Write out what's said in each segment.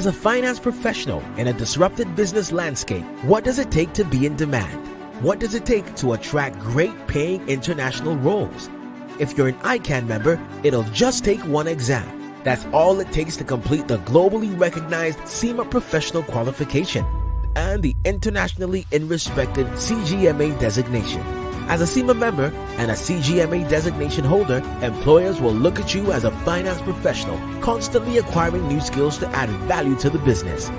As a finance professional in a disrupted business landscape, what does it take to be in demand? What does it take to attract great paying international roles? If you're an ICAN member, it'll just take one exam. That's all it takes to complete the globally recognized CIMA professional qualification and the internationally respected CGMA designation. As a CIMA member and a CGMA designation holder, employers will look at you as a finance professional, constantly acquiring new skills to add value to the business.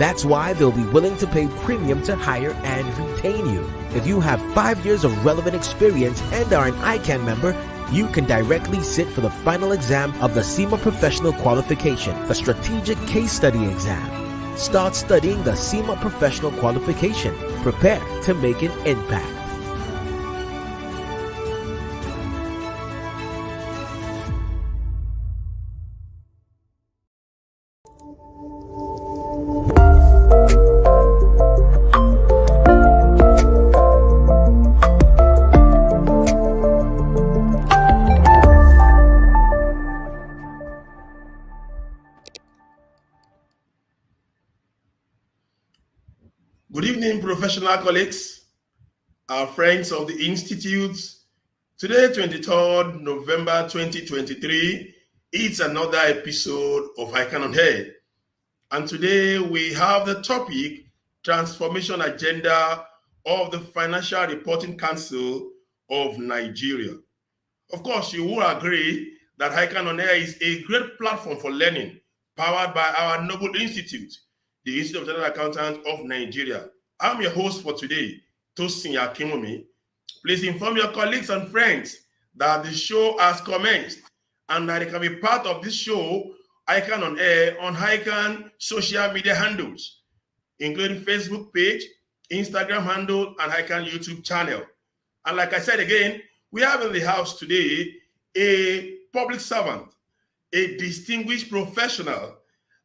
That's why they'll be willing to pay premium to hire and retain you. If you have 5 years of relevant experience and are an ICAN member, you can directly sit for the final exam of the CIMA Professional Qualification, the Strategic Case Study exam. Start studying the CIMA Professional Qualification. Prepare to make an impact. Good evening, professional colleagues, our friends of the Institute. Today, 23rd November 2023, it's another episode of ICAN on AIR. And today we have the topic, Transformation Agenda of the Financial Reporting Council of Nigeria. Of course, you will agree that ICAN on AIR is a great platform for learning, powered by our noble institute, the Institute of General Accountants of Nigeria. I'm your host for today, Tosin Akimomi. Please inform your colleagues and friends that the show has commenced and that they can be part of this show, ICAN on AIR, on ICAN social media handles, including Facebook page, Instagram handle, and ICAN YouTube channel. And like I said again, we have in the house today a public servant, a distinguished professional,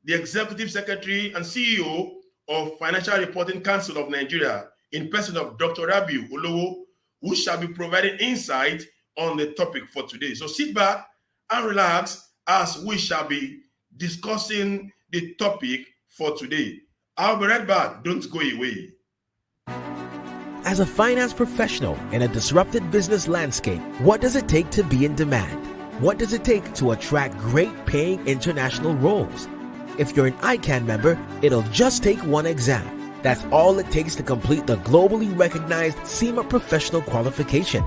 the Executive Secretary and CEO of Financial Reporting Council of Nigeria, in person of Dr. Rabiu Olowo, who shall be providing insight on the topic for today. So sit back and relax as we shall be discussing the topic for today. I'll be right back. Don't go away. As a finance professional in a disrupted business landscape, what does it take to be in demand? What does it take to attract great paying international roles? If you're an ICAN member, it'll just take one exam. That's all it takes to complete the globally recognized CIMA professional qualification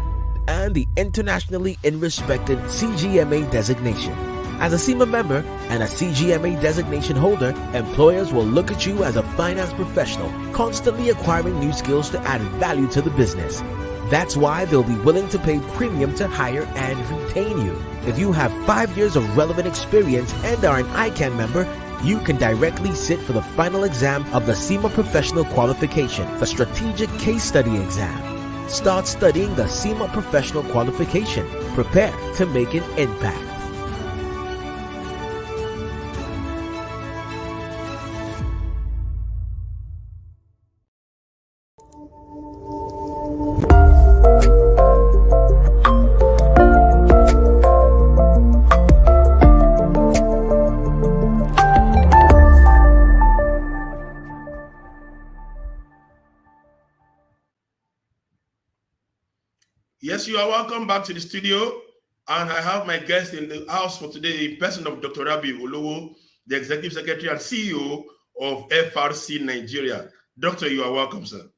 and the internationally respected CGMA designation. As a CIMA member and a CGMA designation holder, employers will look at you as a finance professional, constantly acquiring new skills to add value to the business. That's why they'll be willing to pay premium to hire and retain you. If you have 5 years of relevant experience and are an ICAN member, you can directly sit for the final exam of the CIMA Professional Qualification, the Strategic Case Study exam. Start studying the CIMA Professional Qualification. Prepare to make an impact. Yes, you are welcome back to the studio. And I have my guest in the house for today, in person of Dr. Rabiu Olowo, the Executive Secretary and CEO of FRC Nigeria. Doctor, you are welcome, sir.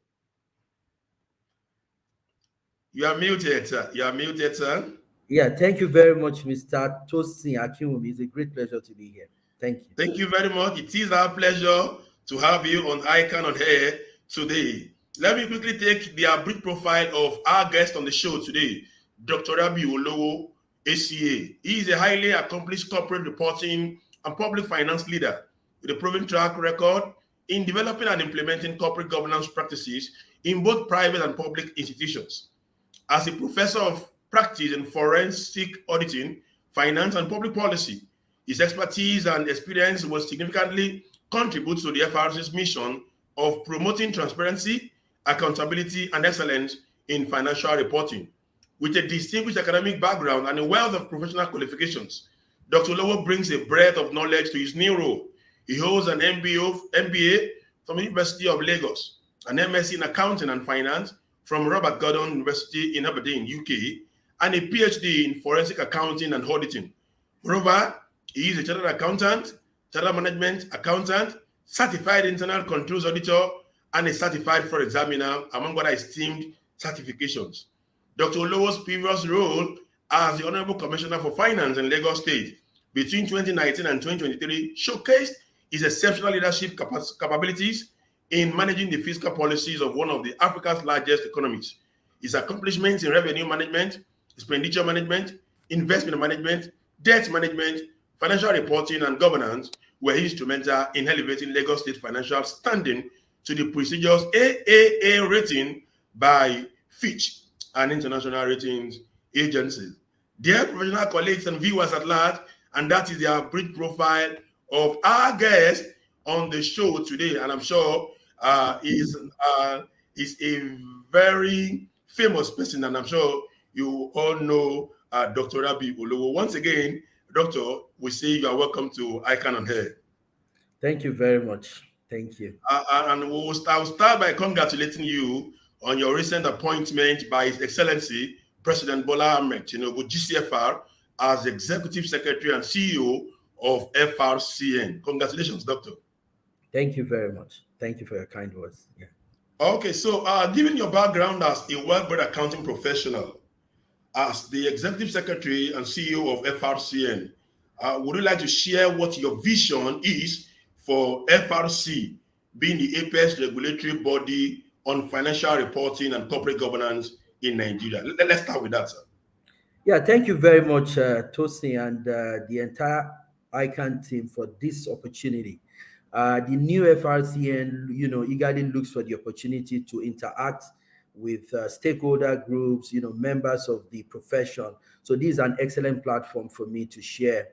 You are muted, sir. You are muted, sir. Yeah, thank you very much, Mr. Tosin Akimomi. It's a great pleasure to be here. Thank you. Thank you very much. It is our pleasure to have you on ICAN on AIR today. Let me quickly take the brief profile of our guest on the show today, Dr. Rabiu Olowo, ACA. He is a highly accomplished corporate reporting and public finance leader with a proven track record in developing and implementing corporate governance practices in both private and public institutions. As a professor of practice in forensic auditing, finance, and public policy, his expertise and experience will significantly contribute to the FRC's mission of promoting transparency, accountability, and excellence in financial reporting. With a distinguished academic background and a wealth of professional qualifications, Dr. Olowo brings a breadth of knowledge to his new role He holds an MBA from the University of Lagos, an MSc in Accounting and Finance from Robert Gordon University in Aberdeen, UK, and a PhD in Forensic Accounting and Auditing. Moreover, he is a chartered accountant, chartered management accountant, certified internal controls auditor, and a certified fraud examiner, among other esteemed certifications. Dr. Olowo's previous role as the Honorable Commissioner for Finance in Lagos State between 2019 and 2023 showcased his exceptional leadership capabilities in managing the fiscal policies of one of Africa's largest economies. His accomplishments in revenue management, expenditure management, investment management, debt management, financial reporting, and governance were instrumental in elevating Lagos State financial standing to the prestigious AAA rating by Fitch and international ratings agencies. Dear professional colleagues and viewers at large, and that is their brief profile of our guest on the show today. And I'm sure is a very famous person, and I'm sure you all know Dr. Rabi Olowo. Once again, Doctor, we say you are welcome to ICAN on Air. Thank you very much. Thank you. And I'll start by congratulating you on your recent appointment by His Excellency President Bola Ahmed Tinubu, GCFR, as Executive Secretary and CEO of FRCN. Congratulations, Doctor. Thank you very much. Thank you for your kind words. Yeah. Okay, so given your background as a well-bred accounting professional, as the Executive Secretary and CEO of FRCN, would you like to share what your vision is for FRC, being the apex regulatory body on financial reporting and corporate governance in Nigeria? Let's start with that, sir. Yeah, thank you very much, Tosin, and the entire ICAN team for this opportunity. The new FRCN, eagerly looks for the opportunity to interact with stakeholder groups, members of the profession. So this is an excellent platform for me to share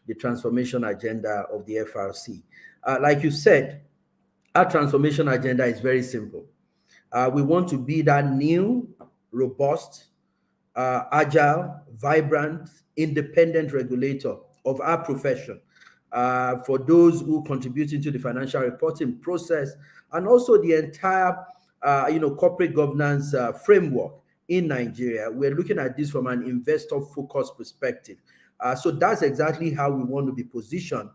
the transformation agenda of the FRC. Like you said, our transformation agenda is very simple. We want to be that new, robust, agile, vibrant, independent regulator of our profession for those who contribute into the financial reporting process, and also the entire corporate governance framework in Nigeria. We're looking at this from an investor-focused perspective. So that's exactly how we want to be positioned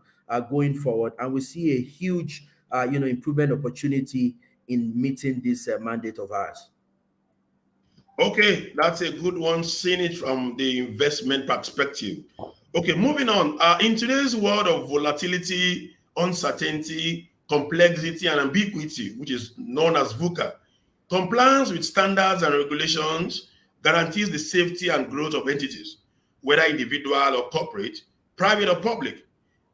going forward, and we see a huge improvement opportunity in meeting this mandate of ours. Okay, that's a good one, seeing it from the investment perspective. Okay, moving on. In today's world of volatility, uncertainty, complexity, and ambiguity, which is known as VUCA, compliance with standards and regulations guarantees the safety and growth of entities, whether individual or corporate, private or public.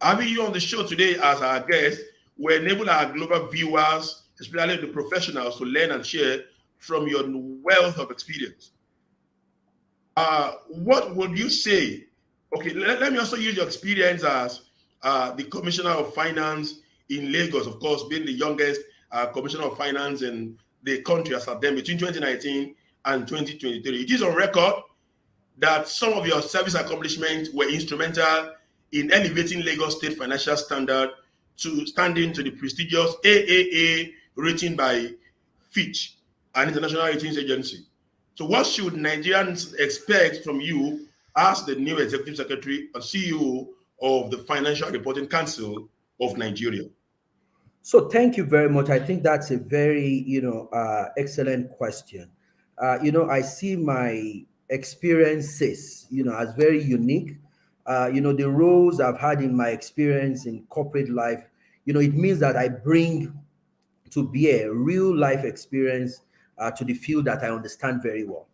Having you on the show today as our guest will enable our global viewers, especially the professionals, to learn and share from your wealth of experience. What would you say? Okay, let me also use your experience as the Commissioner of Finance in Lagos, of course, being the youngest Commissioner of Finance in the country as at then between 2019 and 2023. It is on record that some of your service accomplishments were instrumental in elevating Lagos State financial standard to standing to the prestigious AAA rating by Fitch, an international ratings agency. So what should Nigerians expect from you as the new Executive Secretary and CEO of the Financial Reporting Council of Nigeria? So thank you very much. I think that's a very, excellent question. I see my experiences, as very unique. The roles I've had in my experience in corporate life, it means that I bring to bear real life experience to the field that I understand very well.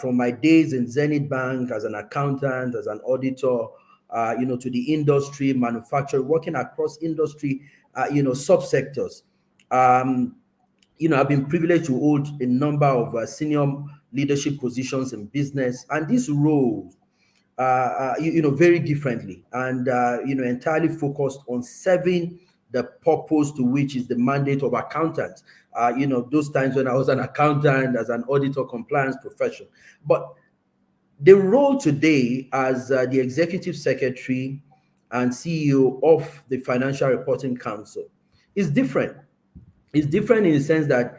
From my days in Zenith Bank as an accountant, as an auditor, to the industry, manufacturing, working across industry, subsectors. I've been privileged to hold a number of senior leadership positions in business, and these roles, very differently, and entirely focused on serving the purpose to which is the mandate of accountants. Those times when I was an accountant, as an auditor, compliance profession. But the role today as the Executive Secretary and CEO of the Financial Reporting Council. It's different. It's different in the sense that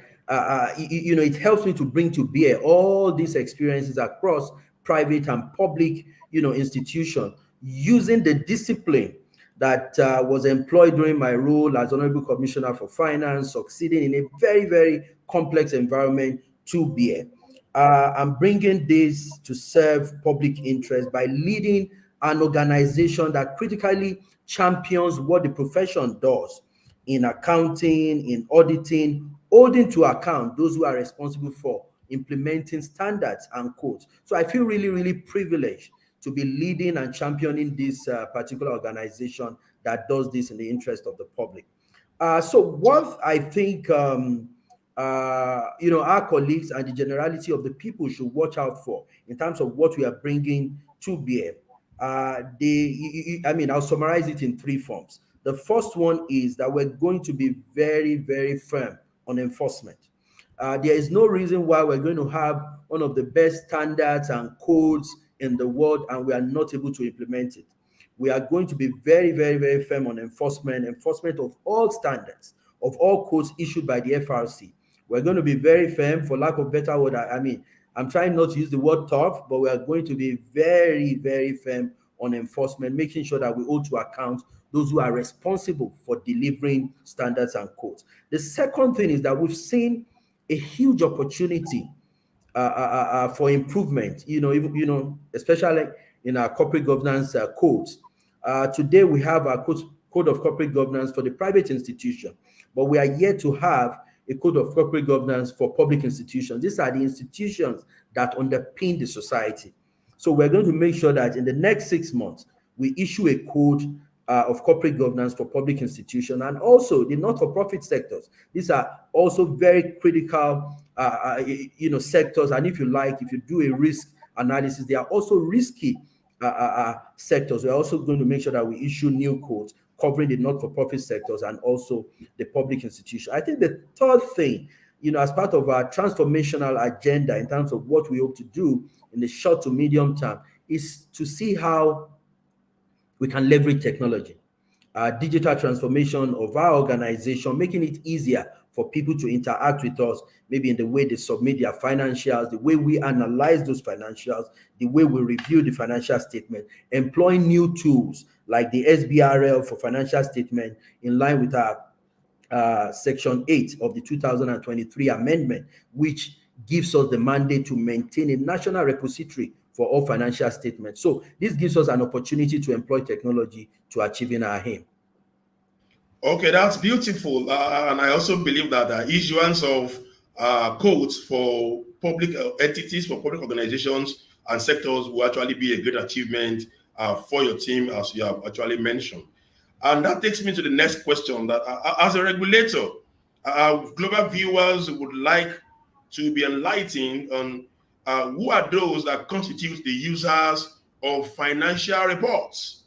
it helps me to bring to bear all these experiences across private and public institution, using the discipline that was employed during my role as Honorable Commissioner for Finance, succeeding in a very, very complex environment to bear. I'm bringing this to serve public interest by leading an organization that critically champions what the profession does in accounting, in auditing, holding to account those who are responsible for implementing standards and codes. So I feel really, really privileged to be leading and championing this particular organization that does this in the interest of the public. So what I think our colleagues and the generality of the people should watch out for in terms of what we are bringing to bear. I'll summarize it in three forms. The first one is that we're going to be very, very firm on enforcement. There is no reason why we're going to have one of the best standards and codes in the world and we are not able to implement it. We are going to be very, very, very firm on enforcement of all standards, of all codes issued by the FRC. We're going to be very firm, for lack of better word. I'm trying not to use the word tough, but we are going to be very, very firm on enforcement, making sure that we hold to account those who are responsible for delivering standards and codes. The second thing is that we've seen a huge opportunity for improvement, especially in our corporate governance codes. Today, we have our code of corporate governance for the private institution, but we are yet to have a code of corporate governance for public institutions. These are the institutions that underpin the society. So we're going to make sure that in the next 6 months, we issue a code of corporate governance for public institutions and also the not-for-profit sectors. These are also very critical, sectors. And if you do a risk analysis, they are also risky sectors. We're also going to make sure that we issue new codes covering the not-for-profit sectors and also the public institution. I think the third thing, as part of our transformational agenda in terms of what we hope to do in the short to medium term, is to see how we can leverage technology, digital transformation of our organization, making it easier for people to interact with us, maybe in the way they submit their financials, the way we analyze those financials, the way we review the financial statement, employing new tools like the SBRL for financial statement in line with our Section 8 of the 2023 amendment, which gives us the mandate to maintain a national repository for all financial statements. So this gives us an opportunity to employ technology to achieving our aim. Okay, that's beautiful. And I also believe that the issuance of codes for public entities, for public organizations and sectors will actually be a great achievement for your team, as you have actually mentioned. And that takes me to the next question, that as a regulator, global viewers would like to be enlightened on who are those that constitute the users of financial reports,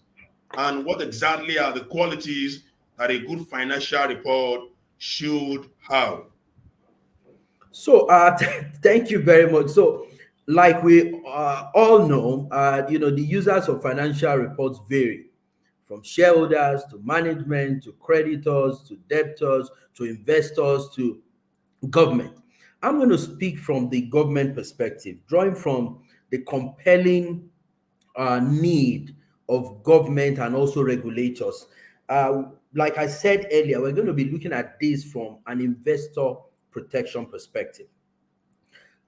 and what exactly are the qualities that a good financial report should have. So thank you very much. So like we all know, the users of financial reports vary from shareholders to management to creditors to debtors to investors to government. I'm going to speak from the government perspective, drawing from the compelling need of government and also regulators. Like I said earlier, we're going to be looking at this from an investor protection perspective.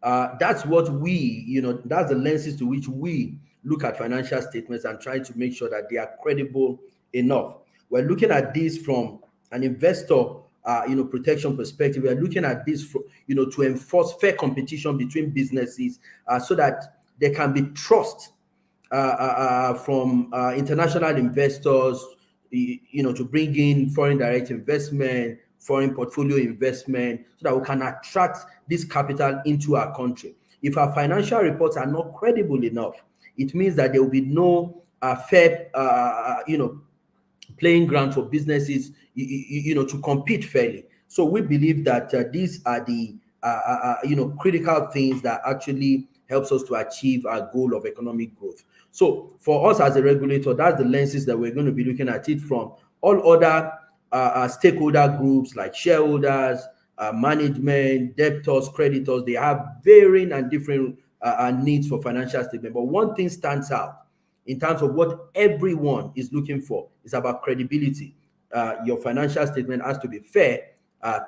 That's what that's the lenses to which we look at financial statements and try to make sure that they are credible enough. We're looking at this from an investor protection perspective. We're looking at this to enforce fair competition between businesses so that there can be trust from international investors, to bring in foreign direct investment, foreign portfolio investment, so that we can attract this capital into our country. If our financial reports are not credible enough, it means that there will be no fair, playing ground for businesses, to compete fairly. So we believe that these are the, critical things that actually helps us to achieve our goal of economic growth. So for us as a regulator, that's the lenses that we're going to be looking at it from. All other stakeholder groups like shareholders, management, debtors, creditors, they have varying and different needs for financial statement. But one thing stands out in terms of what everyone is looking for is about credibility. Your financial statement has to be fair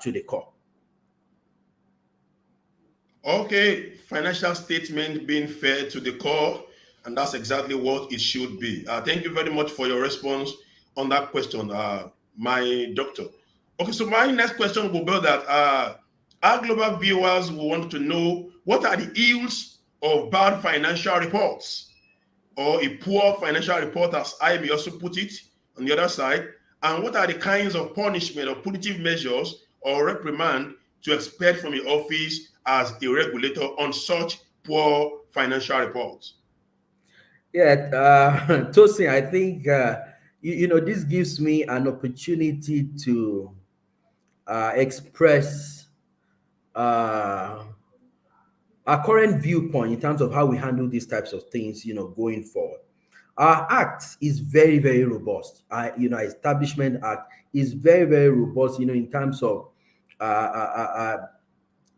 to the core. Okay, financial statement being fair to the core, and that's exactly what it should be. Thank you very much for your response on that question, my doctor. Okay, so my next question will be that our global viewers will want to know what are the ills of bad financial reports or a poor financial report, as I may also put it on the other side, and what are the kinds of punishment or punitive measures or reprimand to expect from the office as a regulator on such poor financial reports? Yeah, Tosin, I think this gives me an opportunity to express uh, our current viewpoint in terms of how we handle these types of things, going forward. Our act is very, very robust. Our establishment act is very, very robust, in terms of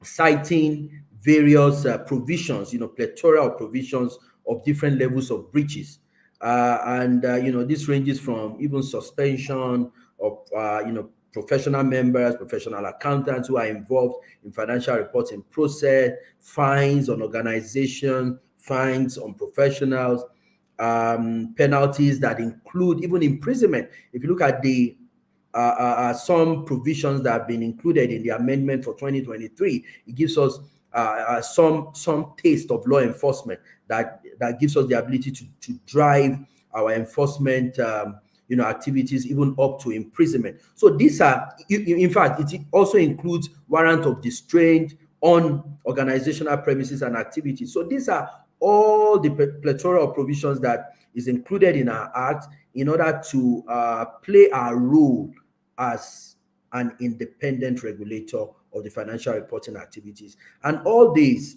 citing various provisions, plethora of provisions of different levels of breaches. And this ranges from even suspension of, professional members, professional accountants who are involved in financial reporting process, fines on organizations, fines on professionals, penalties that include even imprisonment. If you look at the some provisions that have been included in the amendment for 2023, it gives us some taste of law enforcement that gives us the ability to drive our enforcement activities even up to imprisonment. So these are, in fact, it also includes warrant of distraint on organizational premises and activities. So these are all the plethora of provisions that is included in our act in order to play our role as an independent regulator of the financial reporting activities. And all these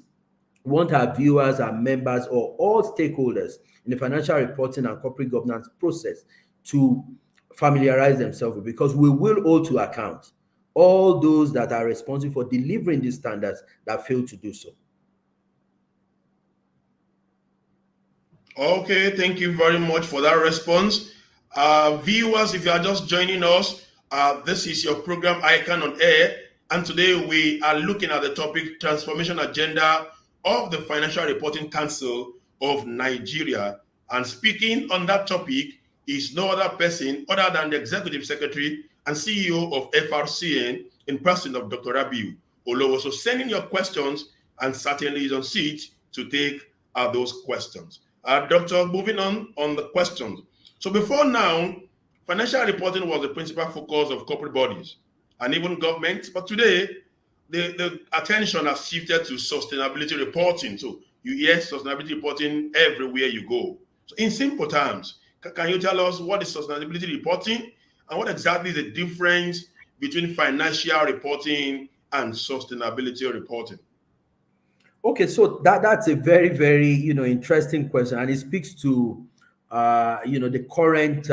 want our viewers, our members, or all stakeholders in the financial reporting and corporate governance process to familiarize themselves with, because we will hold to account all those that are responsible for delivering these standards that fail to do so. Okay, thank you very much for that response. Viewers, if you are just joining us, this is your program ICAN on Air, and today we are looking at the topic Transformation Agenda of the Financial Reporting Council of Nigeria. And speaking on that topic is no other person other than the Executive Secretary and CEO of FRCN in person of Dr. Rabiu Olowo. So send in your questions, and certainly is on seat to take those questions. Doctor, moving on the questions. So before now, financial reporting was the principal focus of corporate bodies and even government. But today, the attention has shifted to sustainability reporting. So you hear sustainability reporting everywhere you go. So in simple terms, can you tell us what is sustainability reporting and what exactly is the difference between financial reporting and sustainability reporting? Okay, so that's a very, very interesting question, and it speaks to the current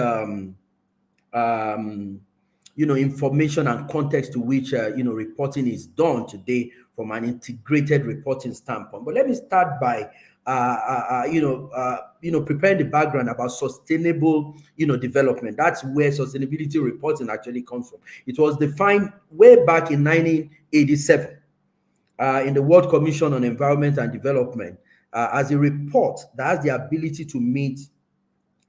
information and context to which reporting is done today from an integrated reporting standpoint. But let me start by preparing the background about sustainable development. That's where sustainability reporting actually comes from. It was defined way back in 1987 in the World Commission on Environment and Development as a report that has the ability to meet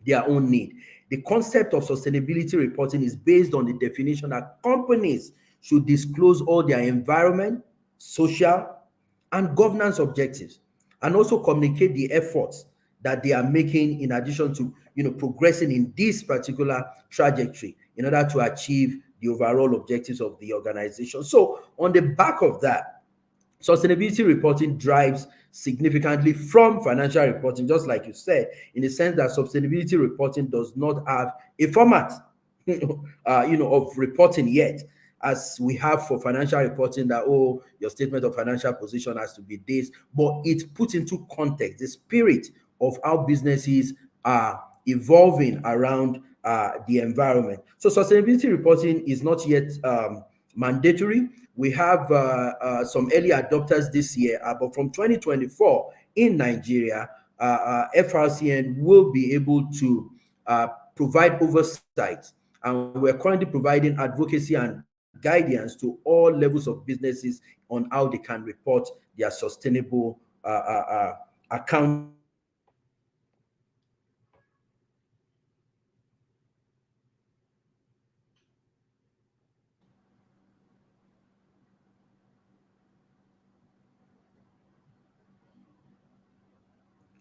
their own need. The concept of sustainability reporting is based on the definition that companies should disclose all their environment, social, and governance objectives, and also communicate the efforts that they are making in addition to progressing in this particular trajectory in order to achieve the overall objectives of the organization. So on the back of that, sustainability reporting drives significantly from financial reporting, just like you said, in the sense that sustainability reporting does not have a format, of reporting yet. as we have for financial reporting that, oh, your statement of financial position has to be this, but it puts into context the spirit of how businesses are evolving around the environment. So sustainability reporting is not yet mandatory. We have some early adopters this year, but from 2024 in Nigeria, FRCN will be able to provide oversight, and we're currently providing advocacy and guidance to all levels of businesses on how they can report their sustainable accounting practices.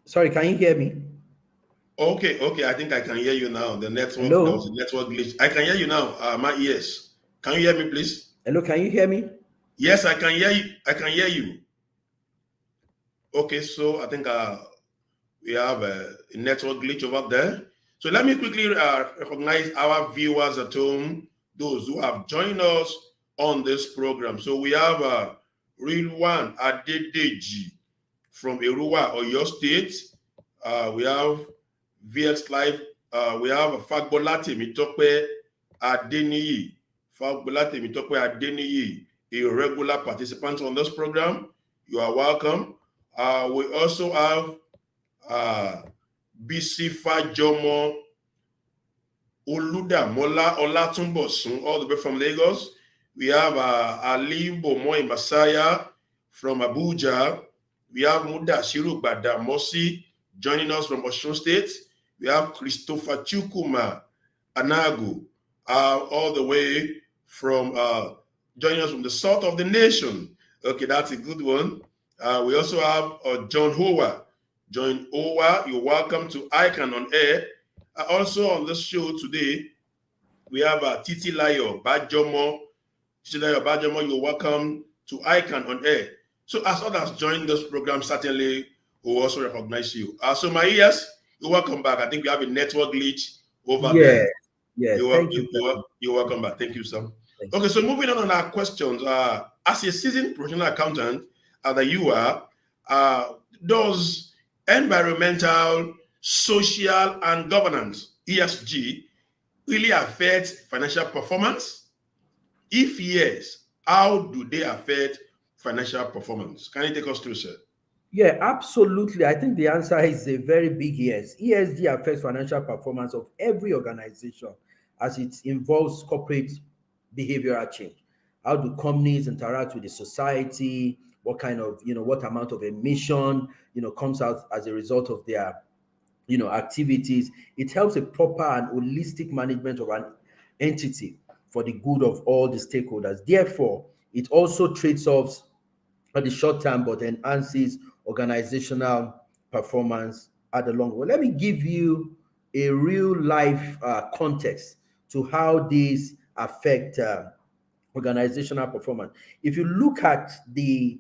Sorry, can you hear me? Okay, I think I can hear you now. There was a Hello? network glitch. I can hear you now. My ears. Can you hear me, please? Hello, can you hear me? Yes, I can hear you. I can hear you. Okay, so I think we have a network glitch over there. So let me quickly recognize our viewers at home, those who have joined us on this program. So we have Real One Adedeji from Eruwa, Oyo State. We have VX Live. We have Fagbolate Mitope Adeniyi. Fagbolate Mitope Adeniyi, a regular participant on this program. You are welcome. We also have Bisi Fajomo Oludamola Olatunbosun, all the way from Lagos. We have Ali Bomoy Masaya from Abuja. We have Mudashiru Badamosi joining us from Osun State. We have Christopher Chukuma Anagu, all the way from joining us from the south of the nation. Okay, that's a good one. We also have John Howard. John Howard, you're welcome to ICAN on Air. Also on this show today, we have Titi Layo Bajomo. Titi Layo Bajomo, you're welcome to ICAN on Air. So as others join this program, certainly we'll also recognize you. So my ears, you're welcome back. I think we have a network glitch over there. Yes, thank you. You're welcome back. Thank you, sir. Thank Okay, so moving on our questions. As a seasoned professional accountant that you are, does environmental, social, and governance, ESG, really affect financial performance? If yes, how do they affect financial performance? Can you take us through, sir? Yeah, absolutely. I think the answer is a very big yes. ESG affects financial performance of every organization as it involves corporate behavioral change. How do companies interact with the society? What kind of, what amount of emission, comes out as a result of their, activities? It helps a proper and holistic management of an entity for the good of all the stakeholders. Therefore, it also trades off at the short term, but enhances organizational performance at the long run. Let me give you a real life context to how these affect organizational performance. If you look at the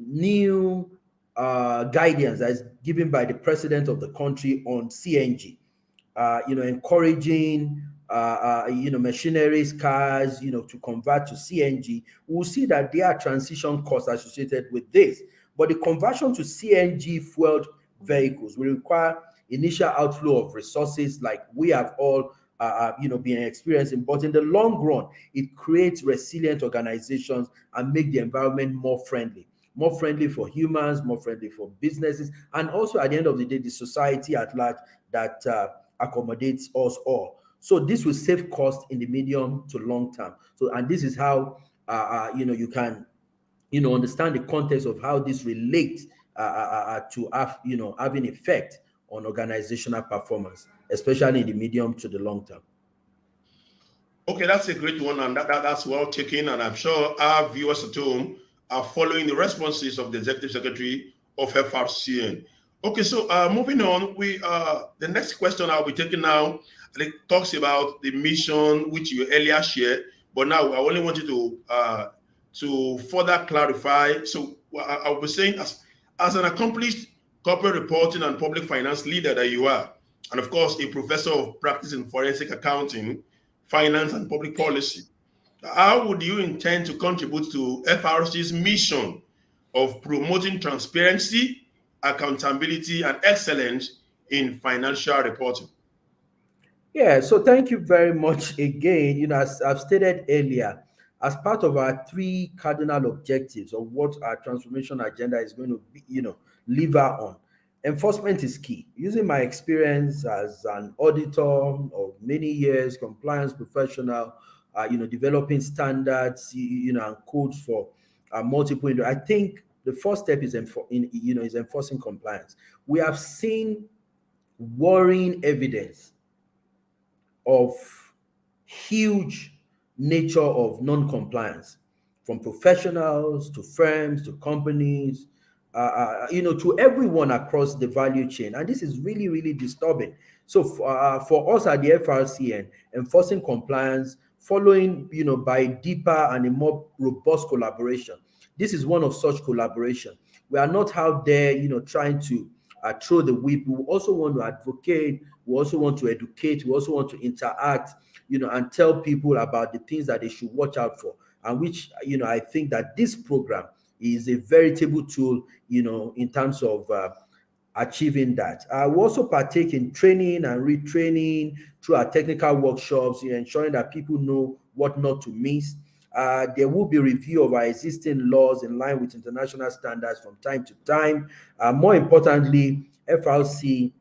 new guidance that is given by the president of the country on CNG, encouraging machineries, cars, to convert to CNG, we'll see that there are transition costs associated with this. But the conversion to CNG fueled vehicles will require initial outflow of resources like we have all been experiencing. But in the long run, it creates resilient organizations and make the environment more friendly for humans, more friendly for businesses, and also at the end of the day, the society at large that accommodates us all. So this will save cost in the medium to long term. So, and this is how you can understand the context of how this relates to having effect on organizational performance, especially in the medium to the long term. Okay, that's a great one, and that's well taken. And I'm sure our viewers at home are following the responses of the Executive Secretary of FRCN. Okay, so moving on, the next question I'll be taking now, and it talks about the mission which you earlier shared, but now I only want you to further clarify. So I'll be saying, as an accomplished corporate reporting and public finance leader that you are, and of course a professor of practice in forensic accounting, finance, and public policy, How would you intend to contribute to FRC's mission of promoting transparency, accountability, and excellence in financial reporting? Yeah, so thank you very much again. As I've stated earlier, as part of our three cardinal objectives of what our transformation agenda is going to be, lever on, enforcement is key. Using my experience as an auditor of many years, compliance professional, developing standards, and codes for multiple. I think the first step is is enforcing compliance. We have seen worrying evidence of huge nature of non-compliance from professionals to firms to companies, to everyone across the value chain. And this is really, really disturbing. So for us at the FRCN, enforcing compliance, following, by deeper and a more robust collaboration. This is one of such collaboration. We are not out there, trying to throw the whip. We also want to advocate. We also want to educate. We also want to interact, and tell people about the things that they should watch out for. And which, I think that this program is a veritable tool, in terms of achieving that. We also partake in training and retraining through our technical workshops, ensuring that people know what not to miss. There will be review of our existing laws in line with international standards from time to time. More importantly, FRC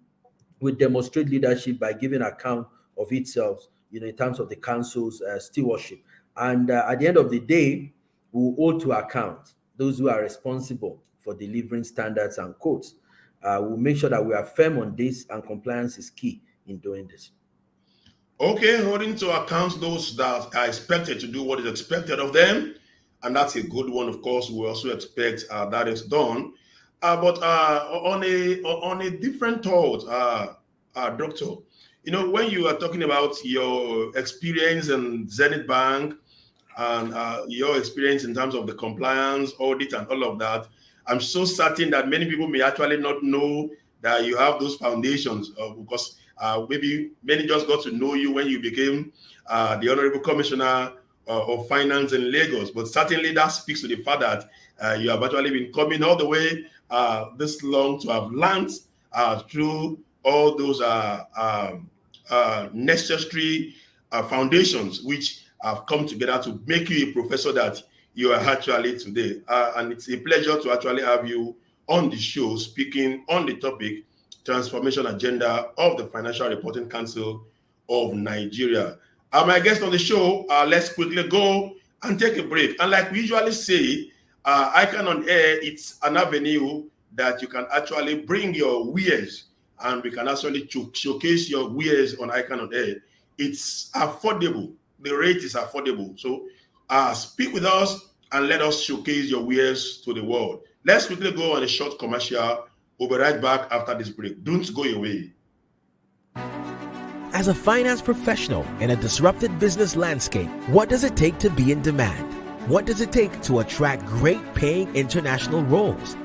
will demonstrate leadership by giving account of itself, in terms of the council's stewardship. And at the end of the day, we will hold to account those who are responsible for delivering standards and codes. We'll make sure that we are firm on this, and compliance is key in doing this. Okay, holding to account those that are expected to do what is expected of them, and that's a good one. Of course, we also expect that is done. But on a different thought, Doctor, when you are talking about your experience in Zenith Bank and your experience in terms of the compliance, audit, and all of that, I'm so certain that many people may actually not know that you have those foundations, because maybe many just got to know you when you became the Honorable Commissioner of Finance in Lagos. But certainly that speaks to the fact that you have actually been coming all the way this long to have learned through all those necessary foundations which have come together to make you a professor that you are actually today. And it's a pleasure to actually have you on the show speaking on the topic transformation agenda of the Financial Reporting Council of Nigeria. My guest on the show, let's quickly go and take a break. And like we usually say, ICAN on Air, it's an avenue that you can actually bring your wares, and we can actually showcase your wares on ICAN on Air. It's affordable. The rate is affordable. So speak with us and let us showcase your wares to the world. Let's quickly go on a short commercial. We'll be right back after this break. Don't go away. As a finance professional in a disrupted business landscape, what does it take to be in demand? What does it take to attract great paying international roles?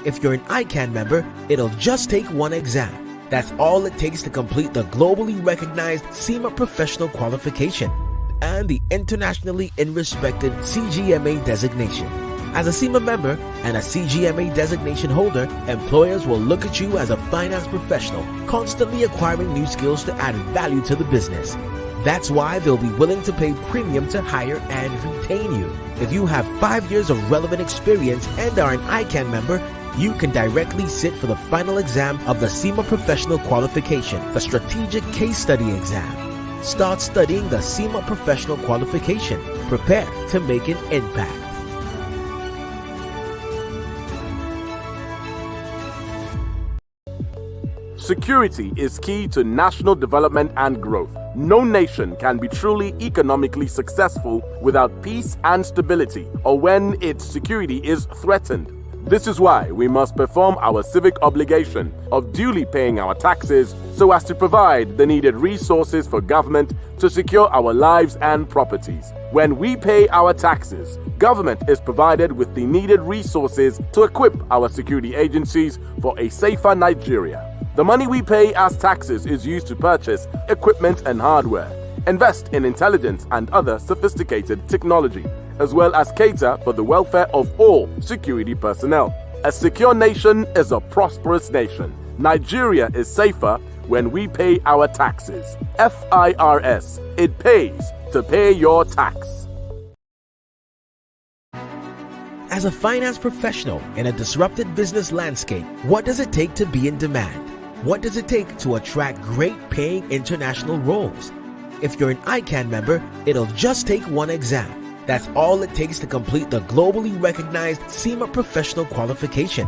If you're an ICAN member, it'll just take one exam. That's all it takes to complete the globally recognized CIMA professional qualification and the internationally respected CGMA designation. As a CIMA member and a CGMA designation holder, employers will look at you as a finance professional, constantly acquiring new skills to add value to the business. That's why they'll be willing to pay premium to hire and retain you. If you have 5 years of relevant experience and are an ICAN member, you can directly sit for the final exam of the CIMA Professional Qualification, the Strategic Case Study exam. Start studying the CIMA Professional Qualification. Prepare to make an impact. Security is key to national development and growth. No nation can be truly economically successful without peace and stability, or when its security is threatened. This is why we must perform our civic obligation of duly paying our taxes so as to provide the needed resources for government to secure our lives and properties. When we pay our taxes, government is provided with the needed resources to equip our security agencies for a safer Nigeria. The money we pay as taxes is used to purchase equipment and hardware, invest in intelligence and other sophisticated technology, as well as cater for the welfare of all security personnel. A secure nation is a prosperous nation. Nigeria is safer when we pay our taxes. FIRS, it pays to pay your tax. As a finance professional in a disrupted business landscape, what does it take to be in demand? What does it take to attract great paying international roles? If you're an ICAN member, it'll just take one exam. That's all it takes to complete the globally recognized CIMA professional qualification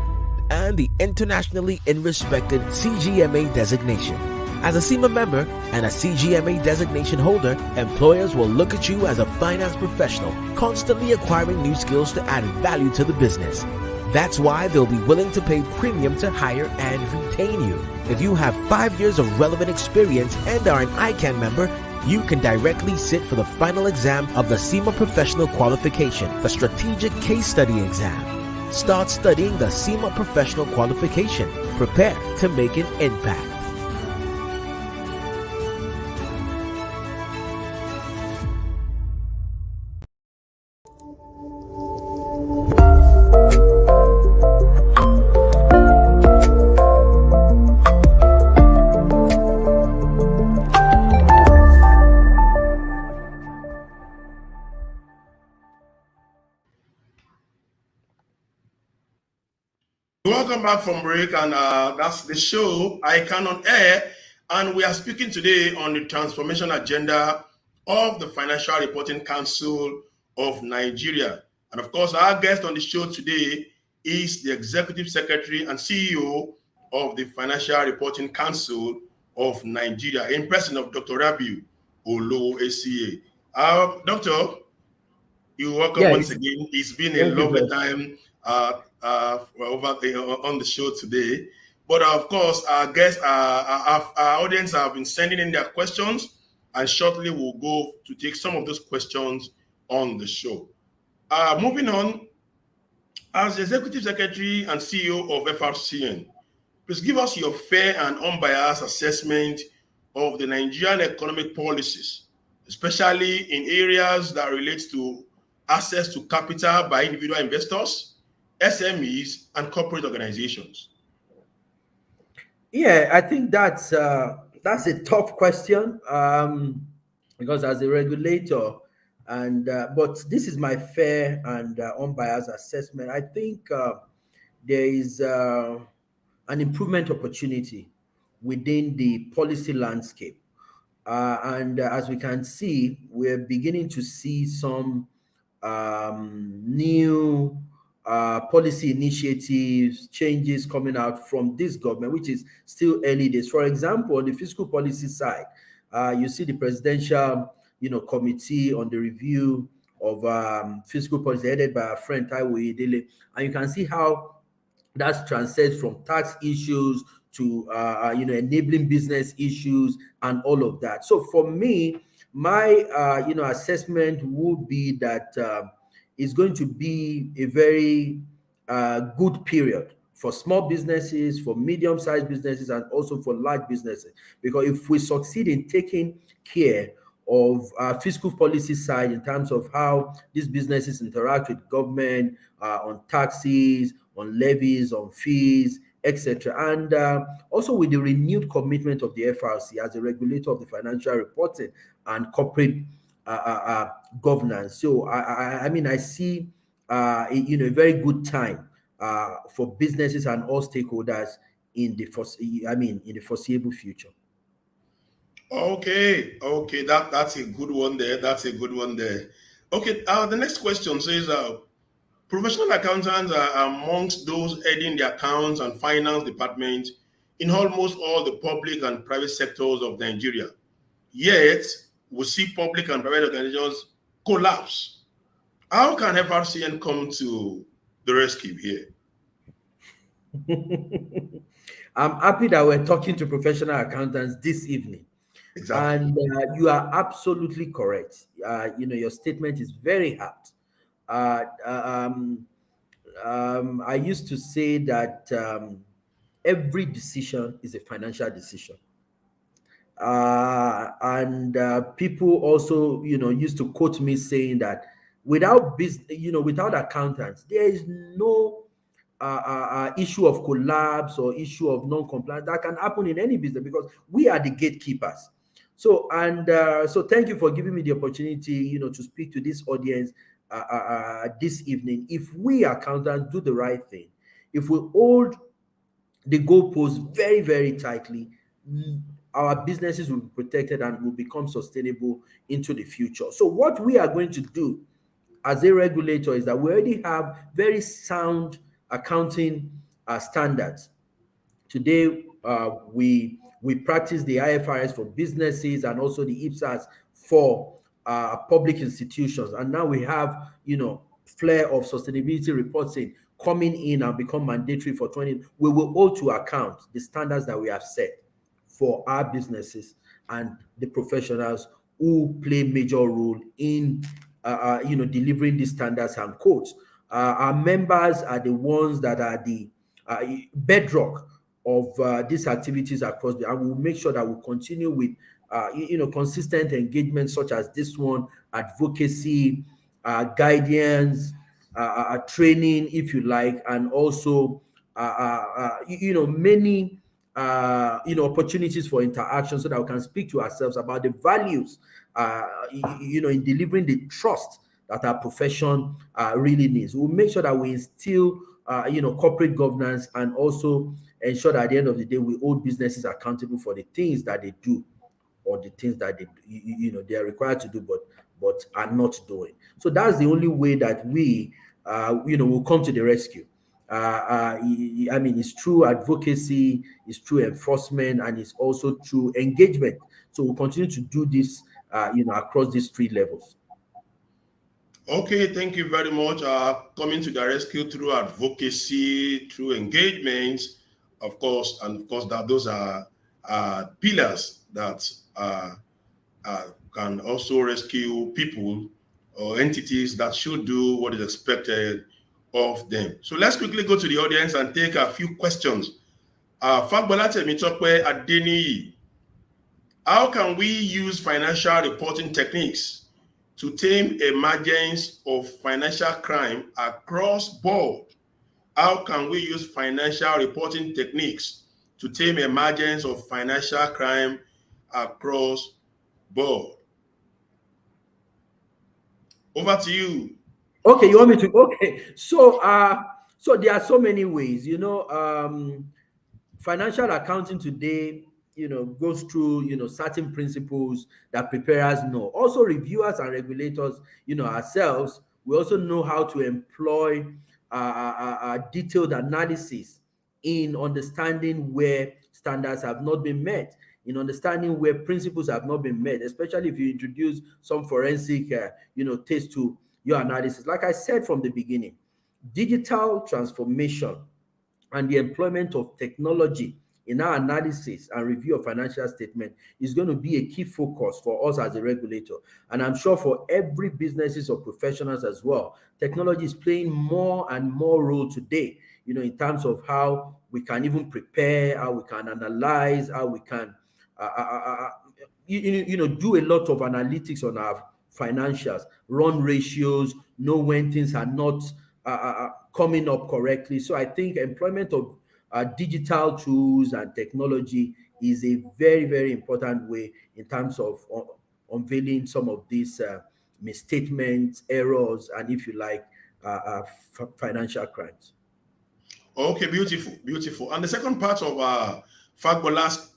and the internationally respected CGMA designation. As a CIMA member and a CGMA designation holder, employers will look at you as a finance professional, constantly acquiring new skills to add value to the business. That's why they'll be willing to pay premium to hire and retain you. If you have 5 years of relevant experience and are an ICAN member, you can directly sit for the final exam of the CIMA Professional Qualification, the Strategic Case Study exam. Start studying the CIMA Professional Qualification. Prepare to make an impact. Welcome back from break, and that's the show ICAN on Air, and we are speaking today on the transformation agenda of the Financial Reporting Council of Nigeria. And of course, our guest on the show today is the Executive Secretary and CEO of the Financial Reporting Council of Nigeria, in person of Dr. Rabiu Olowo ACA. Doctor, you're welcome once again. It's been a lovely time on the show today. But of course, our guests, our audience have been sending in their questions, and shortly we'll go to take some of those questions on the show. Moving on, as the Executive Secretary and CEO of FRCN, please give us your fair and unbiased assessment of the Nigerian economic policies, especially in areas that relate to access to capital by individual investors, SMEs, and corporate organizations. Yeah, I think that's a tough question, because as a regulator, and but this is my fair and unbiased assessment. I think there is an improvement opportunity within the policy landscape, and as we can see, we're beginning to see some new policy initiatives, changes coming out from this government, which is still early days. For example, on the fiscal policy side, you see the presidential, committee on the review of fiscal policy headed by our friend Taiwo Idele, and you can see how that's transcends from tax issues to enabling business issues and all of that. So for me, my assessment would be that it's going to be a very good period for small businesses, for medium-sized businesses, and also for large businesses. Because if we succeed in taking care of fiscal policy side in terms of how these businesses interact with government on taxes, on levies, on fees, etc., and also with the renewed commitment of the FRC as a regulator of the financial reporting and corporate governance. So I mean, I see a very good time for businesses and all stakeholders in the foreseeable future. Okay, that's a good one there. Okay, the next question says, professional accountants are amongst those heading the accounts and finance department in almost all the public and private sectors of Nigeria. Yet, we see public and private organizations collapse. How can FRCN come to the rescue here? I'm happy that we're talking to professional accountants this evening. Exactly. And you are absolutely correct. Your statement is very apt. I used to say that every decision is a financial decision. And people also, used to quote me saying that without business, without accountants, there is no issue of collapse or issue of non-compliance that can happen in any business, because we are the gatekeepers. So thank you for giving me the opportunity, to speak to this audience this evening. If we accountants do the right thing, if we hold the goalposts very, very tightly, our businesses will be protected and will become sustainable into the future. So what we are going to do as a regulator is that we already have very sound accounting standards. Today, we practice the IFRS for businesses and also the IPSAS for public institutions. And now we have, flair of sustainability reporting coming in and become mandatory for 20. We will hold to account the standards that we have set for our businesses and the professionals who play major role in delivering these standards and codes. Our members are the ones that are the bedrock of these activities across and we'll make sure that we'll continue with consistent engagement such as this one, advocacy, guidance, training, if you like, and also many opportunities for interaction so that we can speak to ourselves about the values in delivering the trust that our profession really needs. We'll make sure that we instill corporate governance and also ensure that at the end of the day we hold businesses accountable for the things that they do or the things that they are required to do but are not doing. So that's the only way that we will come to the rescue. I mean, it's through advocacy, it's through enforcement, and it's also through engagement. So we'll continue to do this, across these three levels. Okay, thank you very much. Coming to the rescue through advocacy, through engagement, of course, and of course that those are pillars that can also rescue people or entities that should do what is expected of them. So let's quickly go to the audience and take a few questions. Fagbola Temitope Adeniyi, how can we use financial reporting techniques to tame emergence of financial crime across board? How can we use financial reporting techniques to tame emergence of financial crime across board? Over to you. Okay, you want me to? Okay, so there are so many ways. Financial accounting today, goes through certain principles that preparers know. Also, reviewers and regulators, ourselves, we also know how to employ detailed analysis in understanding where standards have not been met, in understanding where principles have not been met, especially if you introduce some forensic, taste to your analysis. Like I said from the beginning, digital transformation and the employment of technology in our analysis and review of financial statement is going to be a key focus for us as a regulator. And I'm sure for every businesses or professionals as well, technology is playing more and more role today, in terms of how we can even prepare, how we can analyze, how we can, do a lot of analytics on our financials, run ratios, know when things are not coming up correctly. So I think employment of digital tools and technology is a very, very important way in terms of unveiling some of these misstatements, errors, and if you like, financial crimes. Okay, beautiful, beautiful. And the second part of Fagbola's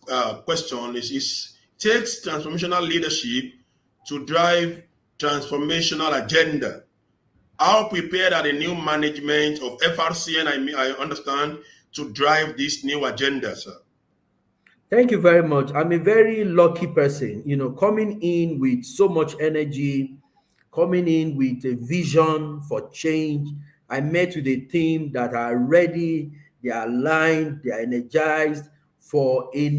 question is takes transformational leadership to drive transformational agenda. How prepared are the new management of FRCN, I understand, to drive this new agenda, sir? Thank you very much. I'm a very lucky person, coming in with so much energy, coming in with a vision for change. I met with a team that are ready, they are aligned, they are energized for a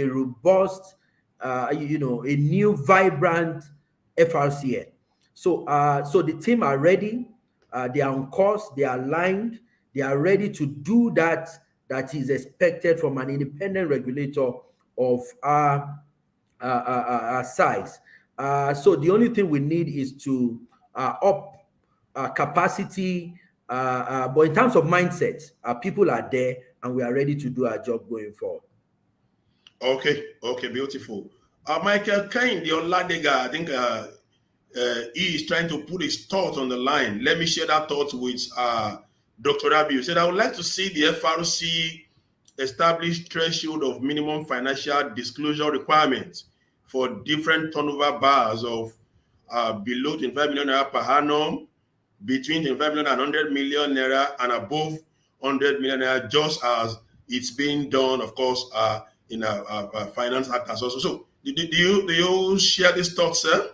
robust, a new, vibrant FRCN. So the team are ready, they are on course, they are aligned, they are ready to do that is expected from an independent regulator of our size. So the only thing we need is to up capacity. But in terms of mindset, people are there and we are ready to do our job going forward. Okay, beautiful. Michael Kinde Oladega, I think he is trying to put his thought on the line. Let me share that thought with Dr. Rabi. He said, I would like to see the FRC establish threshold of minimum financial disclosure requirements for different turnover bars of below 25 million naira per annum, between 25 million and 100 million naira, and above 100 million naira, just as it's being done, of course, in a finance act as also. So, do you share this thought, sir?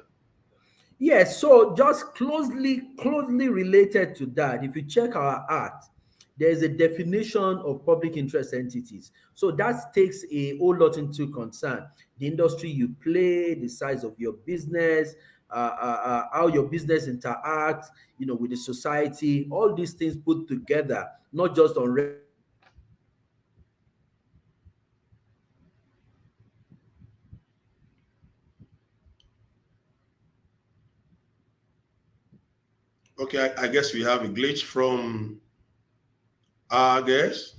Yes, so just closely related to that, if you check our act, there's a definition of public interest entities. So that takes a whole lot into concern. The industry you play, the size of your business, how your business interacts, with the society, all these things put together, not just on Okay, I guess we have a glitch from our guest.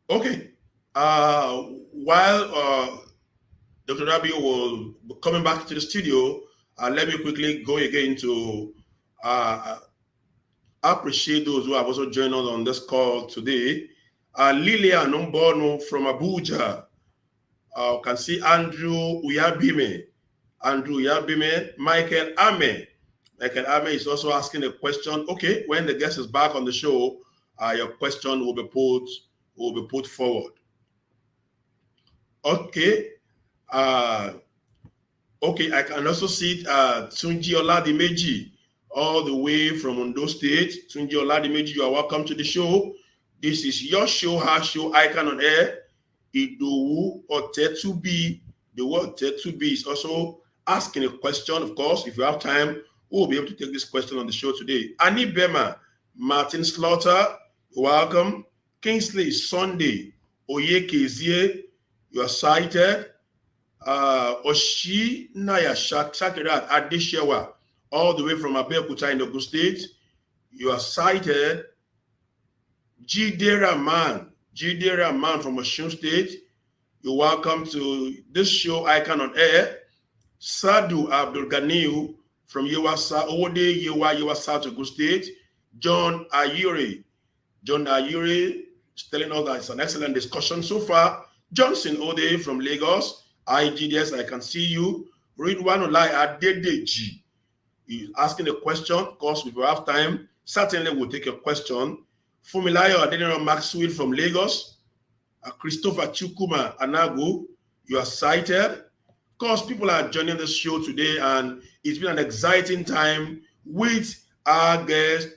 Okay. While Dr. Rabi will be coming back to the studio, let me quickly go again to appreciate those who have also joined us on this call today. Lilian Umbono from Abuja. Can see Andrew Uyabime. Michael Ame. Michael Ame is also asking a question. Okay, when the guest is back on the show, your question will be put forward. Okay. Okay, I can also see Tunji Oladimeji all the way from Ondo State. Tunji Oladimeji, you are welcome to the show. This is your show, our show, ICAN on Air. Idowu Otetubi, the word Tetubi is also asking a question. Of course, if you have time, we'll be able to take this question on the show today. Annie Bema, Martin Slaughter, welcome. Kingsley Sunday, Oyekezie, you are cited. Oshi Naya Shakirat Adeshewa, all the way from Abeokuta in Ogun State, you are cited. Jide Rahman from Osun State, you're welcome to this show, ICAN on Air. Sadu Abdul Ganiu from Yewasa, Ode Yewa South Ogun State. John Ayuri is telling us that it's an excellent discussion so far. Johnson Ode from Lagos, IGDS, I can see you. Ridwan Olai Adedeji is asking a question. Of course, if we have time, certainly we'll take a question. Fumilayo Adeniro Maxwell from Lagos. Christopher Chukuma Anago, you are cited. Of course, people are joining the show today, and it's been an exciting time with our guest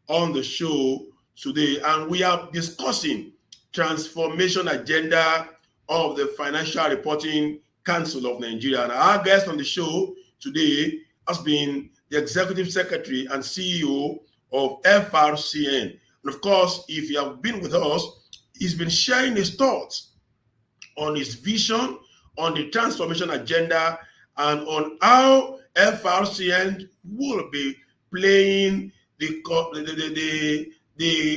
on the show today. And we are discussing transformation agenda of the Financial Reporting Council of Nigeria. And our guest on the show today has been the Executive Secretary and CEO of FRCN. And of course, if you have been with us, he's been sharing his thoughts on his vision, on the transformation agenda, and on how FRCN will be playing the